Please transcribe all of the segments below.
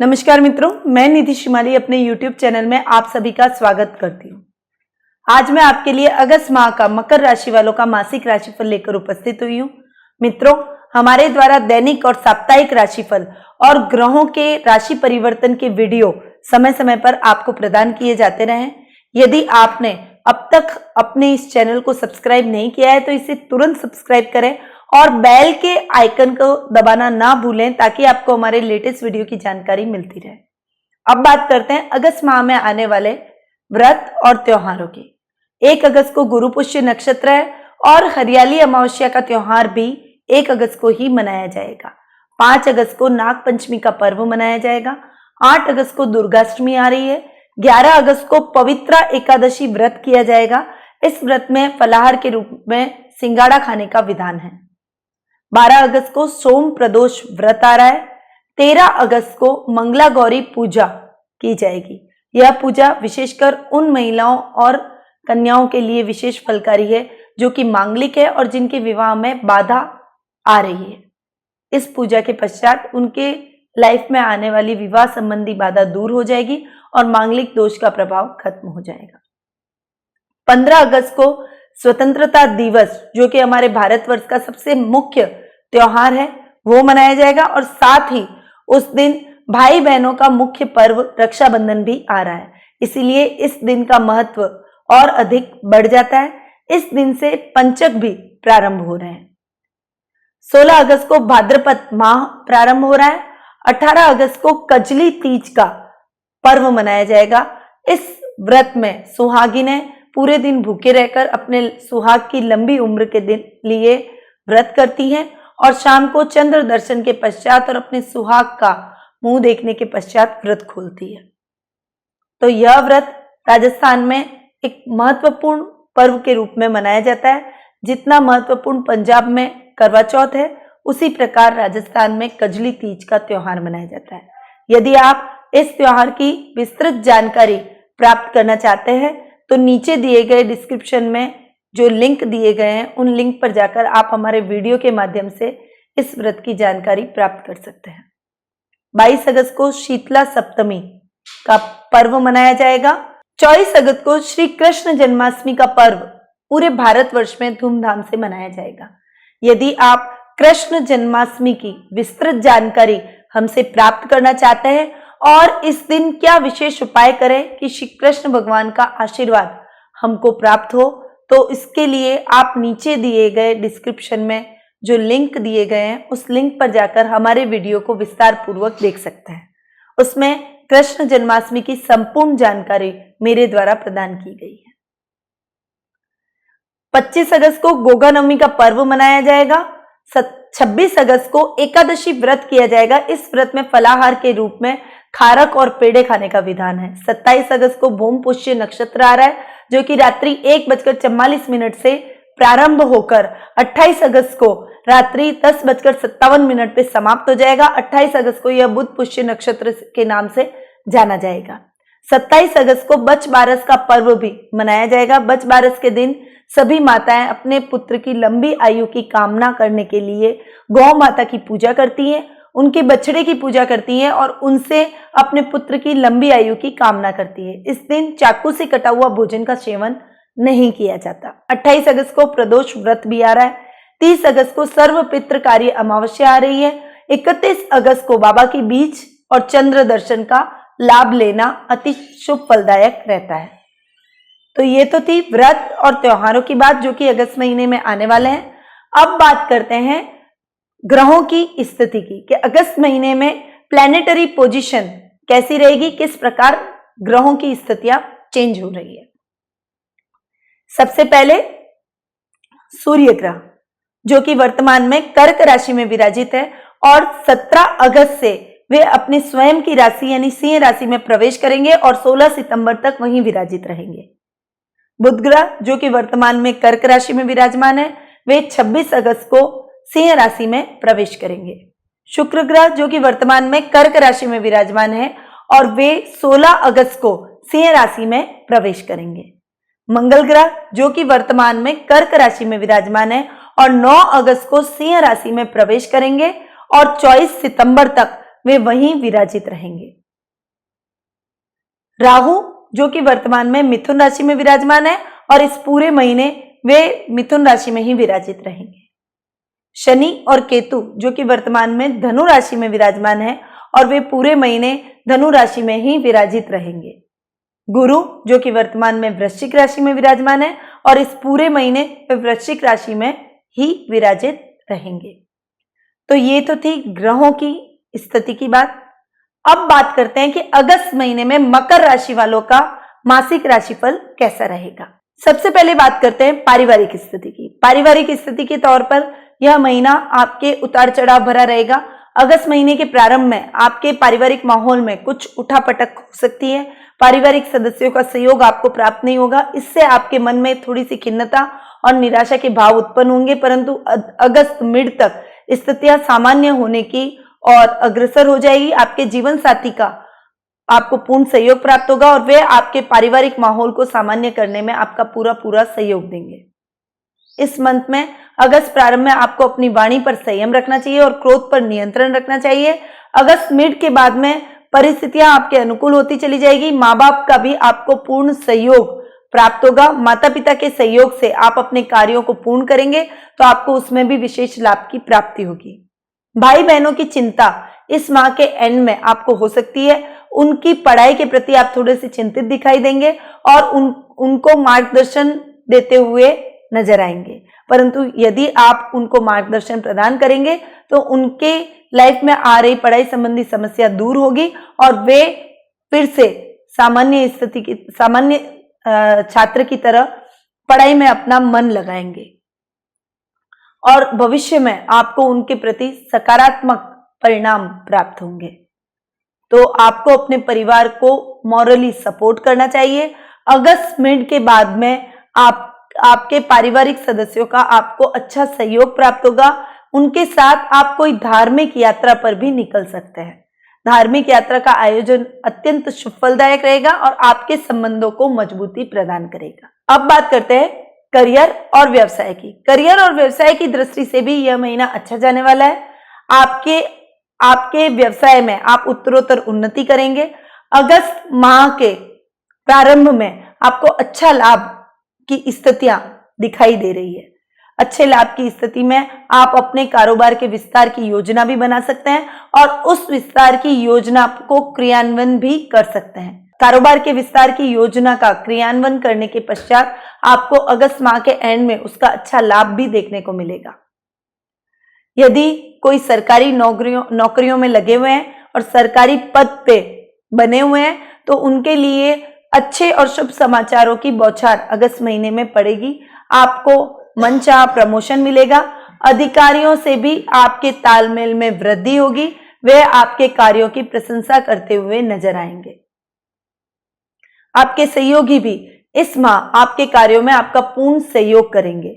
नमस्कार मित्रों, मैं निधि शिमाली अपने YouTube चैनल में आप सभी का स्वागत करती हूँ। आज मैं आपके लिए अगस्त माह का मकर राशि वालों का मासिक राशिफल लेकर उपस्थित हुई हूँ। मित्रों, हमारे द्वारा दैनिक और साप्ताहिक राशिफल और ग्रहों के राशि परिवर्तन के वीडियो समय समय पर आपको प्रदान किए जाते रहे। यदि आपने अब तक अपने इस चैनल को सब्सक्राइब नहीं किया है तो इसे तुरंत सब्सक्राइब करें और बेल के आइकन को दबाना ना भूलें ताकि आपको हमारे लेटेस्ट वीडियो की जानकारी मिलती रहे। अब बात करते हैं अगस्त माह में आने वाले व्रत और त्योहारों की। 1 अगस्त को गुरु पुष्य नक्षत्र है और हरियाली अमावस्या का त्योहार भी 1 अगस्त को ही मनाया जाएगा। 5 अगस्त को नाग पंचमी का पर्व मनाया जाएगा। 8 अगस्त को दुर्गाष्टमी आ रही है। 11 अगस्त को पवित्रा एकादशी व्रत किया जाएगा। इस व्रत में फलाहार के रूप में सिंगाड़ा खाने का विधान है। 12 अगस्त को सोम प्रदोष व्रत आ रहा है। 13 अगस्त को मंगला गौरी पूजा की जाएगी। यह पूजा विशेषकर उन महिलाओं और कन्याओं के लिए विशेष फलकारी है जो कि मांगलिक है और जिनके विवाह में बाधा आ रही है। इस पूजा के पश्चात उनके लाइफ में आने वाली विवाह संबंधी बाधा दूर हो जाएगी और मांगलिक दोष का प्रभाव खत्म हो जाएगा। 15 अगस्त को स्वतंत्रता दिवस, जो कि हमारे भारतवर्ष का सबसे मुख्य त्योहार है, वो मनाया जाएगा और साथ ही उस दिन भाई बहनों का मुख्य पर्व रक्षाबंधन भी आ रहा है। इसीलिए इस दिन का महत्व और अधिक बढ़ जाता है। इस दिन से पंचक भी प्रारंभ हो रहे हैं। 16 अगस्त को भाद्रपद माह प्रारंभ हो रहा है। 18 अगस्त को कजली तीज का पर्व मनाया जाएगा। इस व्रत में सुहागिनें पूरे दिन भूखे रहकर अपने सुहाग की लंबी उम्र के लिए व्रत करती हैं और शाम को चंद्र दर्शन के पश्चात और अपने सुहाग का मुंह देखने के पश्चात व्रत खोलती है। तो यह व्रत राजस्थान में एक महत्वपूर्ण पर्व के रूप में मनाया जाता है। जितना महत्वपूर्ण पंजाब में करवा चौथ है, उसी प्रकार राजस्थान में कजली तीज का त्योहार मनाया जाता है। यदि आप इस त्योहार की विस्तृत जानकारी प्राप्त करना चाहते हैं तो नीचे दिए गए डिस्क्रिप्शन में जो लिंक दिए गए हैं उन लिंक पर जाकर आप हमारे वीडियो के माध्यम से इस व्रत की जानकारी प्राप्त कर सकते हैं। 22 अगस्त को शीतला सप्तमी का पर्व मनाया जाएगा। 24 अगस्त को श्री कृष्ण जन्माष्टमी का पर्व पूरे भारतवर्ष में धूमधाम से मनाया जाएगा। यदि आप कृष्ण जन्माष्टमी की विस्तृत जानकारी हमसे प्राप्त करना चाहते हैं और इस दिन क्या विशेष उपाय करें कि श्री कृष्ण भगवान का आशीर्वाद हमको प्राप्त हो, तो इसके लिए आप नीचे दिए गए डिस्क्रिप्शन में जो लिंक दिए गए हैं उस लिंक पर जाकर हमारे वीडियो को विस्तार पूर्वक देख सकते हैं। उसमें कृष्ण जन्माष्टमी की संपूर्ण जानकारी मेरे द्वारा प्रदान की गई है। 25 अगस्त को गोगा नवमी का पर्व मनाया जाएगा। 26 अगस्त को एकादशी व्रत किया जाएगा। इस व्रत में फलाहार के रूप में खारक और पेड़े खाने का विधान है। 27 अगस्त को भूम पुष्य नक्षत्र आ रहा है जो कि रात्रि 1:44 से प्रारंभ होकर 28 अगस्त को रात्रि 10:57 पे समाप्त हो जाएगा। 28 अगस्त को यह बुध पुष्य नक्षत्र के नाम से जाना जाएगा। 27 अगस्त को बच बारस का पर्व भी मनाया जाएगा। बच बारस के दिन सभी माताएं अपने पुत्र की लंबी आयु की कामना करने के लिए गौ माता की पूजा करती हैं, उनके बछड़े की पूजा करती हैं और उनसे अपने पुत्र की लंबी आयु की कामना करती है। इस दिन चाकू से कटा हुआ भोजन का सेवन नहीं किया जाता। 28 अगस्त को प्रदोष व्रत भी आ रहा है। 30 अगस्त को सर्व पितृकारी अमावस्या आ रही है। 31 अगस्त को बाबा की बीज और चंद्र दर्शन का लाभ लेना अति शुभ फलदायक रहता है। तो ये तो थी व्रत और त्योहारों की बात जो कि अगस्त महीने में आने वाले हैं। अब बात करते हैं ग्रहों की स्थिति की कि अगस्त महीने में प्लैनेटरी पोजीशन कैसी रहेगी, किस प्रकार ग्रहों की स्थितियां चेंज हो रही है। सबसे पहले सूर्य ग्रह जो कि वर्तमान में कर्क राशि में विराजित है और 17 अगस्त से वे अपनी स्वयं की राशि यानी सिंह राशि में प्रवेश करेंगे और 16 सितंबर तक वहीं विराजित रहेंगे। बुध ग्रह जो कि वर्तमान में कर्क राशि में विराजमान है, वे 26 अगस्त को सिंह राशि में प्रवेश करेंगे। शुक्र ग्रह जो कि वर्तमान में कर्क राशि में विराजमान है और वे 16 अगस्त को सिंह राशि में प्रवेश करेंगे। मंगल ग्रह जो कि वर्तमान में कर्क राशि में विराजमान है और 9 अगस्त को सिंह राशि में प्रवेश करेंगे और 24 सितंबर तक वे वहीं विराजित रहेंगे। राहु जो कि वर्तमान में मिथुन राशि में विराजमान है और इस पूरे महीने वे मिथुन राशि में ही विराजित रहेंगे। शनि और केतु जो कि वर्तमान में धनु राशि में विराजमान है और वे पूरे महीने धनु राशि में ही विराजित रहेंगे। गुरु जो कि वर्तमान में वृश्चिक राशि में विराजमान है और इस पूरे महीने वे वृश्चिक राशि में ही विराजित रहेंगे। तो ये तो थी ग्रहों की स्थिति की बात। अब बात करते हैं कि अगस्त महीने में मकर राशि वालों का मासिक राशिफल कैसा रहेगा। सबसे पहले बात करते हैं पारिवारिक स्थिति की। पारिवारिक स्थिति के तौर पर यह महीना आपके उतार चढ़ाव भरा रहेगा। अगस्त महीने के प्रारंभ में आपके पारिवारिक माहौल में कुछ उठापटक हो सकती है। पारिवारिक सदस्यों का सहयोग आपको प्राप्त नहीं होगा। इससे आपके मन में थोड़ी सी खिन्नता और निराशा के भाव उत्पन्न होंगे, परंतु अगस्त मिड तक स्थितियां सामान्य होने की और अग्रसर हो जाएगी। आपके जीवन साथी का आपको पूर्ण सहयोग प्राप्त होगा और वे आपके पारिवारिक माहौल को सामान्य करने में आपका पूरा सहयोग देंगे। इस मंथ में अगस्त प्रारंभ में आपको अपनी वाणी पर संयम रखना चाहिए और क्रोध पर नियंत्रण रखना चाहिए। अगस्त मिड के बाद में परिस्थितियां आपके अनुकूल होती चली जाएगी। माँ बाप का भी आपको पूर्ण सहयोग प्राप्त होगा। माता पिता के सहयोग से आप अपने कार्यों को पूर्ण करेंगे तो आपको उसमें भी विशेष लाभ की प्राप्ति होगी। भाई बहनों की चिंता इस माह के एंड में आपको हो सकती है। उनकी पढ़ाई के प्रति आप थोड़े से चिंतित दिखाई देंगे और उनको मार्गदर्शन देते हुए नजर आएंगे, परंतु यदि आप उनको मार्गदर्शन प्रदान करेंगे तो उनके लाइफ में आ रही पढ़ाई संबंधी समस्या दूर होगी और वे फिर से सामान्य छात्र की तरह पढ़ाई में अपना मन लगाएंगे और भविष्य में आपको उनके प्रति सकारात्मक परिणाम प्राप्त होंगे। तो आपको अपने परिवार को मॉरली सपोर्ट करना चाहिए। अगस्त मिड के बाद में आपके पारिवारिक सदस्यों का आपको अच्छा सहयोग प्राप्त होगा। उनके साथ आप कोई धार्मिक यात्रा पर भी निकल सकते हैं। धार्मिक यात्रा का आयोजन अत्यंत फलदायक रहेगा और आपके संबंधों को मजबूती प्रदान करेगा। अब बात करते हैं करियर और व्यवसाय की। करियर और व्यवसाय की दृष्टि से भी यह महीना अच्छा जाने वाला है। आपके व्यवसाय में आप उत्तरोत्तर उन्नति करेंगे। अगस्त माह के प्रारंभ में आपको अच्छा लाभ की स्थितियां दिखाई दे रही है। अच्छे लाभ की स्थिति में आप अपने कारोबार के विस्तार की योजना भी बना सकते हैं और उस विस्तार की योजना को क्रियान्वयन भी कर सकते हैं। कारोबार के विस्तार की योजना का क्रियान्वयन करने के पश्चात आपको अगस्त माह के एंड में उसका अच्छा लाभ भी देखने को मिलेगा। यदि कोई सरकारी नौकरियों में लगे हुए हैं और सरकारी पद पे बने हुए हैं तो उनके लिए अच्छे और शुभ समाचारों की बौछार अगस्त महीने में पड़ेगी। आपको मनचाहा प्रमोशन मिलेगा। अधिकारियों से भी आपके तालमेल में वृद्धि होगी। वे आपके कार्यों की प्रशंसा करते हुए नजर आएंगे। आपके सहयोगी भी इस माह आपके कार्यों में आपका पूर्ण सहयोग करेंगे।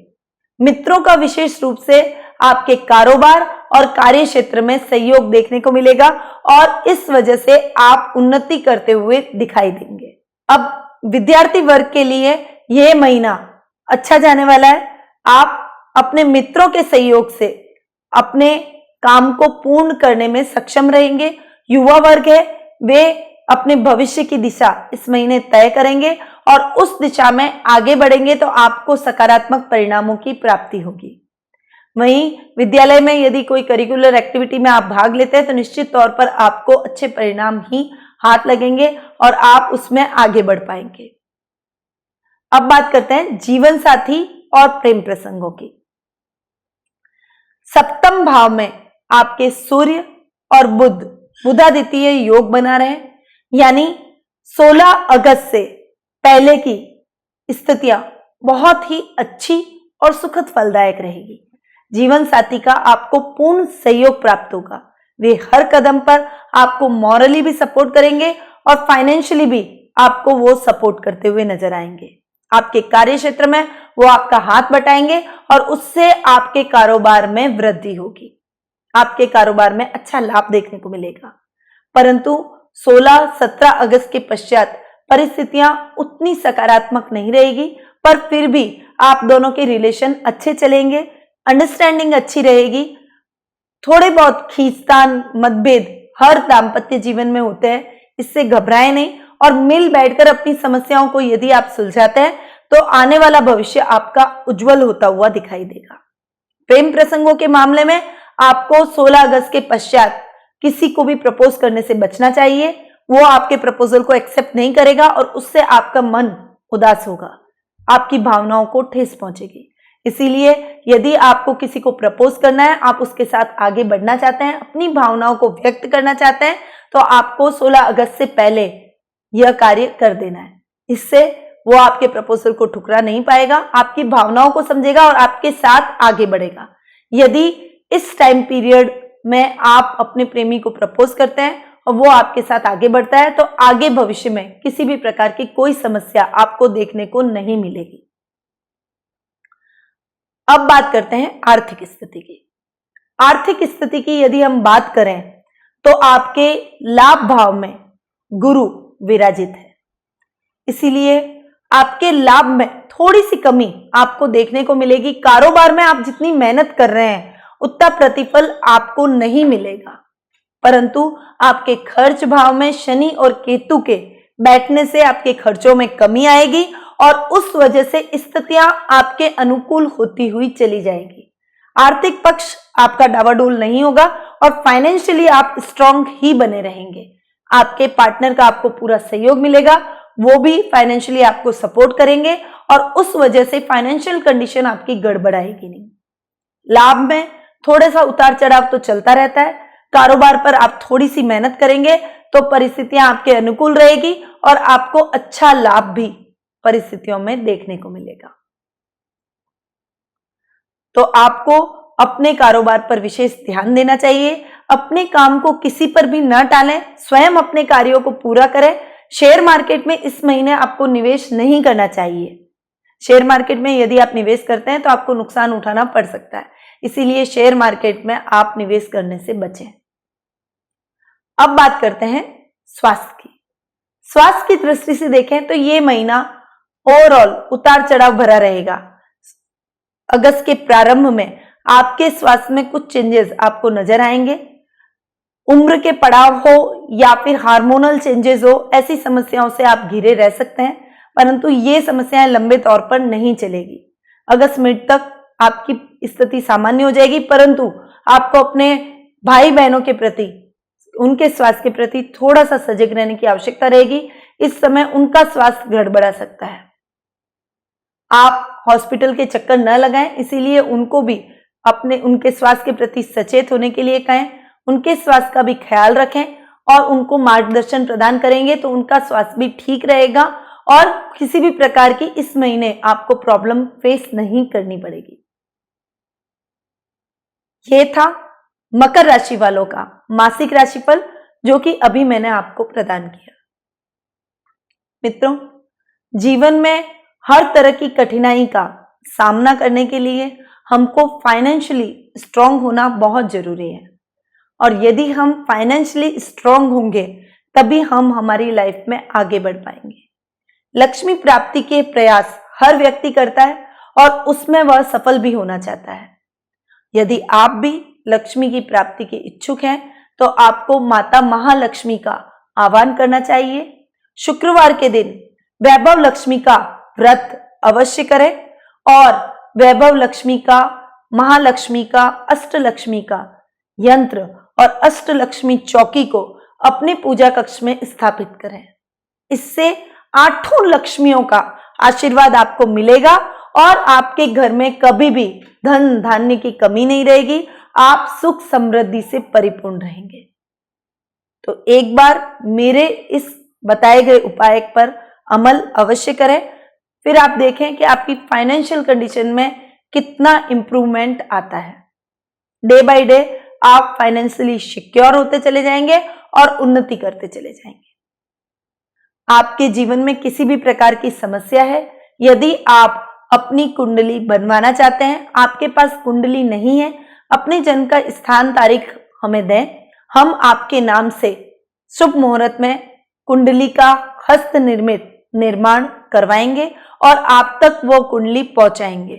मित्रों का विशेष रूप से आपके कारोबार और कार्य क्षेत्र में सहयोग देखने को मिलेगा और इस वजह से आप उन्नति करते हुए दिखाई देंगे। अब विद्यार्थी वर्ग के लिए यह महीना अच्छा जाने वाला है। आप अपने मित्रों के सहयोग से अपने काम को पूर्ण करने में सक्षम रहेंगे। युवा वर्ग है, वे अपने भविष्य की दिशा इस महीने तय करेंगे और उस दिशा में आगे बढ़ेंगे तो आपको सकारात्मक परिणामों की प्राप्ति होगी। वहीं विद्यालय में यदि कोई करिकुलर एक्टिविटी में आप भाग लेते हैं तो निश्चित तौर पर आपको अच्छे परिणाम ही हाथ लगेंगे और आप उसमें आगे बढ़ पाएंगे। अब बात करते हैं जीवन साथी और प्रेम प्रसंगों की। सप्तम भाव में आपके सूर्य और बुधादित्य योग बना रहे हैं, यानी 16 अगस्त से पहले की स्थितियां बहुत ही अच्छी और सुखद फलदायक रहेगी। जीवन साथी का आपको पूर्ण सहयोग प्राप्त होगा। वे हर कदम पर आपको मॉरली भी सपोर्ट करेंगे और फाइनेंशियली भी आपको वो सपोर्ट करते हुए नजर आएंगे। आपके कार्य क्षेत्र में वो आपका हाथ बटाएंगे और उससे आपके कारोबार में वृद्धि होगी। आपके कारोबार में अच्छा लाभ देखने को मिलेगा, परंतु 16-17 अगस्त के पश्चात परिस्थितियां उतनी सकारात्मक नहीं रहेगी, पर फिर भी आप दोनों के रिलेशन अच्छे चलेंगे, अंडरस्टैंडिंग अच्छी रहेगी। थोड़े बहुत खींचतान मतभेद हर दाम्पत्य जीवन में होते हैं, इससे घबराएं नहीं और मिल बैठकर अपनी समस्याओं को यदि आप सुलझाते हैं तो आने वाला भविष्य आपका उज्जवल होता हुआ दिखाई देगा। प्रेम प्रसंगों के मामले में आपको 16 अगस्त के पश्चात किसी को भी प्रपोज करने से बचना चाहिए। वो आपके प्रपोजल को एक्सेप्ट नहीं करेगा और उससे आपका मन उदास होगा, आपकी भावनाओं को ठेस पहुंचेगी। इसीलिए यदि आपको किसी को प्रपोज करना है, आप उसके साथ आगे बढ़ना चाहते हैं, अपनी भावनाओं को व्यक्त करना चाहते हैं, तो आपको 16 अगस्त से पहले यह कार्य कर देना है। इससे वो आपके प्रपोजल को ठुकरा नहीं पाएगा, आपकी भावनाओं को समझेगा और आपके साथ आगे बढ़ेगा। यदि इस टाइम पीरियड में आप अपने प्रेमी को प्रपोज करते हैं और वो आपके साथ आगे बढ़ता है, तो आगे भविष्य में किसी भी प्रकार की कोई समस्या आपको देखने को नहीं मिलेगी। अब बात करते हैं आर्थिक स्थिति की। आर्थिक स्थिति की यदि हम बात करें तो आपके लाभ भाव में गुरु विराजित है, इसीलिए आपके लाभ में थोड़ी सी कमी आपको देखने को मिलेगी। कारोबार में आप जितनी मेहनत कर रहे हैं उतना प्रतिफल आपको नहीं मिलेगा, परंतु आपके खर्च भाव में शनि और केतु के बैठने से आपके खर्चों में कमी आएगी और उस वजह से स्थितियां आपके अनुकूल होती हुई चली जाएगी। आर्थिक पक्ष आपका डावाडोल नहीं होगा और फाइनेंशियली आप स्ट्रांग ही बने रहेंगे। आपके पार्टनर का आपको पूरा सहयोग मिलेगा, वो भी फाइनेंशियली आपको सपोर्ट करेंगे और उस वजह से फाइनेंशियल कंडीशन आपकी गड़बड़ाएगी नहीं। लाभ में थोड़ा सा उतार चढ़ाव तो चलता रहता है। कारोबार पर आप थोड़ी सी मेहनत करेंगे तो परिस्थितियां आपके अनुकूल रहेगी और आपको अच्छा लाभ भी परिस्थितियों में देखने को मिलेगा। तो आपको अपने कारोबार पर विशेष ध्यान देना चाहिए। अपने काम को किसी पर भी न टालें, स्वयं अपने कार्यों को पूरा करें। शेयर मार्केट में इस महीने आपको निवेश नहीं करना चाहिए। शेयर मार्केट में यदि आप निवेश करते हैं तो आपको नुकसान उठाना पड़ सकता है, इसीलिए शेयर मार्केट में आप निवेश करने से बचें। अब बात करते हैं स्वास्थ्य की। स्वास्थ्य की दृष्टि से देखें तो ये महीना ओवरऑल उतार चढ़ाव भरा रहेगा। अगस्त के प्रारंभ में आपके स्वास्थ्य में कुछ चेंजेस आपको नजर आएंगे। उम्र के पड़ाव हो या फिर हार्मोनल चेंजेस हो, ऐसी समस्याओं से आप घिरे रह सकते हैं, परंतु ये समस्याएं लंबे तौर पर नहीं चलेगी। अगस्त मिड तक आपकी स्थिति सामान्य हो जाएगी, परंतु आपको अपने भाई बहनों के प्रति, उनके स्वास्थ्य के प्रति थोड़ा सा सजग रहने की आवश्यकता रहेगी। इस समय उनका स्वास्थ्य गड़बड़ा सकता है। आप हॉस्पिटल के चक्कर न लगाएं, इसीलिए उनको भी उनके स्वास्थ्य के प्रति सचेत होने के लिए कहें। उनके स्वास्थ्य का भी ख्याल रखें और उनको मार्गदर्शन प्रदान करेंगे तो उनका स्वास्थ्य भी ठीक रहेगा और किसी भी प्रकार की इस महीने आपको प्रॉब्लम फेस नहीं करनी पड़ेगी। ये था मकर राशि वालों का मासिक राशिफल, जो कि अभी मैंने आपको प्रदान किया। मित्रों, जीवन में हर तरह की कठिनाई का सामना करने के लिए हमको फाइनेंशियली स्ट्रांग होना बहुत जरूरी है और यदि हम फाइनेंशियली स्ट्रांग होंगे तभी हम हमारी लाइफ में आगे बढ़ पाएंगे। लक्ष्मी प्राप्ति के प्रयास हर व्यक्ति करता है और उसमें वह सफल भी होना चाहता है। यदि आप भी लक्ष्मी की प्राप्ति के इच्छुक हैं तो आपको माता महालक्ष्मी का आह्वान करना चाहिए। शुक्रवार के दिन वैभव लक्ष्मी का व्रत अवश्य करें और वैभव लक्ष्मी का, महालक्ष्मी का, अष्टलक्ष्मी का यंत्र और अष्टलक्ष्मी चौकी को अपने पूजा कक्ष में स्थापित करें। इससे 8 लक्ष्मियों का आशीर्वाद आपको मिलेगा और आपके घर में कभी भी धन धान्य की कमी नहीं रहेगी। आप सुख समृद्धि से परिपूर्ण रहेंगे। तो एक बार मेरे इस बताए गए उपाय पर अमल अवश्य करें, फिर आप देखें कि आपकी फाइनेंशियल कंडीशन में कितना इंप्रूवमेंट आता है। डे बाय डे आप फाइनेंशियली सिक्योर होते चले जाएंगे और उन्नति करते चले जाएंगे। आपके जीवन में किसी भी प्रकार की समस्या है, यदि आप अपनी कुंडली बनवाना चाहते हैं, आपके पास कुंडली नहीं है, अपने जन्म का स्थान तारीख हमें दें, हम आपके नाम से शुभ मुहूर्त में कुंडली का हस्त निर्मित निर्माण करवाएंगे और आप तक वो कुंडली पहुंचाएंगे।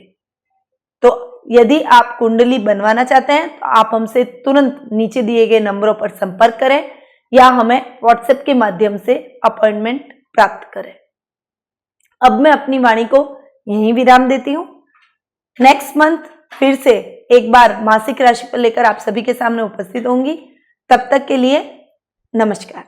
तो यदि आप कुंडली बनवाना चाहते हैं तो आप हमसे तुरंत नीचे दिए गए नंबरों पर संपर्क करें या हमें व्हाट्सएप के माध्यम से अपॉइंटमेंट प्राप्त करें। अब मैं अपनी वाणी को यहीं विराम देती हूँ। नेक्स्ट मंथ फिर से एक बार मासिक राशि पर लेकर आप सभी के सामने उपस्थित होंगी। तब तक के लिए नमस्कार।